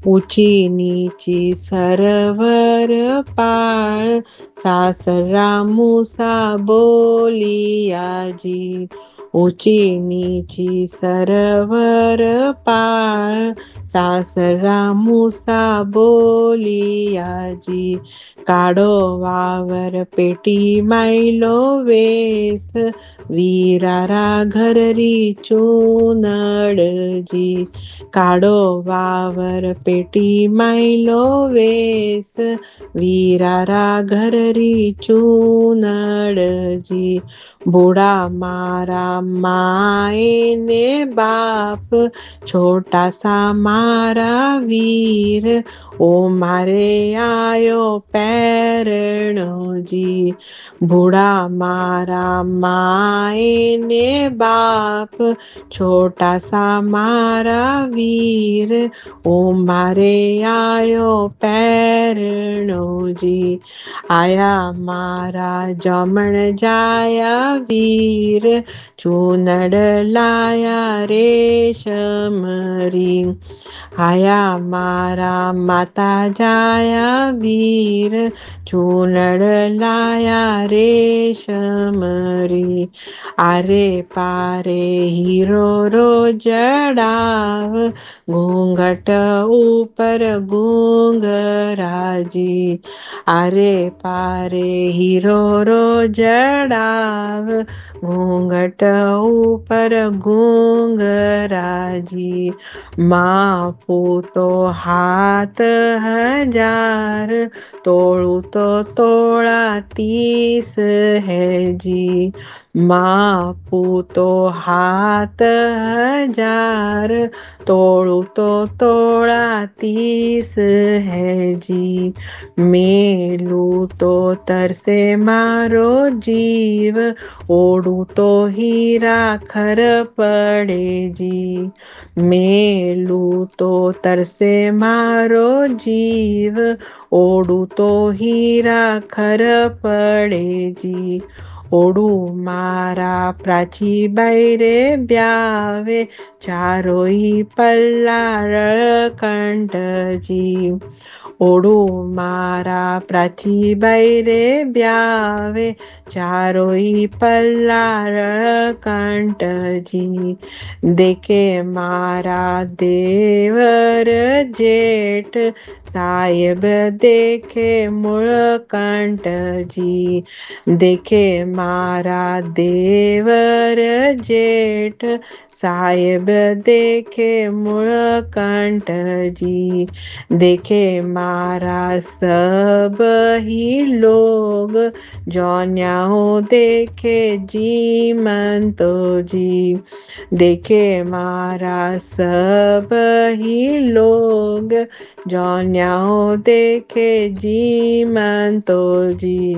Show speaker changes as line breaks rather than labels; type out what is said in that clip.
ऊंची नीची सरवर पाळ, सासरा मुसा बोलिया जी. ऊंची नीची सरवर पाळ, सासरा मुसा बोलिया जी. काढो वावर पेटी मायलो वेस, वीरारा घररी चूनडजी. काढो वावर पेटी मायलो वेस, वीरारा घररी चूनडजी. बूढ़ा मारा माए ने बाप, छोटा सा मारा वीर, ओ मारे आयो पैरणो जी. बूढ़ा मारा माए ने बाप, छोटा सा मारा वीर, ओ मारे आयो पैरणो जी. आया मारा जमण जाया वीर, चूनड़ लाया रेशमरी. आया मारा माता जाया वीर, चूनड़ लाया रेशमरी. आरे पारे हीरो रो जड़ाव, घूंघट ऊपर घूंघराजी. आरे पारे हीरो रो जड़ाव, घूंघट ऊपर घूंघराजी. माँ पूतो हाथ हजार, तोड़ू तो तोड़ा 30 है जी. माँ पूतो हाथ हजार, तोड़ू तो तोड़ा 30 है जी. मेलू तो तरसे मारो जीव, ओढ़ू तो हीरा खर पड़े जी. मेलू तो तरसे मारो जीव, ओढ़ू तो हीरा खर पड़े जी. ओढ़ू मारा प्राची बैरे ब्यावे, चारोई पल्लार कंठ जी. ओढ़ू मारा प्राची बैरे ब्यावे, चारोई पल्लार कंठ जी. देखे मारा देवर जेठ, साहेब देखे मूळकंठ जी. देखे मारा देवर जेठ, साहेब देखे मूळकंठ जी. देखे मारा सब ही लोग, जौन्याहो देखे जीमंतो जी. देखे मारा सब ही लोग, जौन्याहो देखे जीमंतो जी.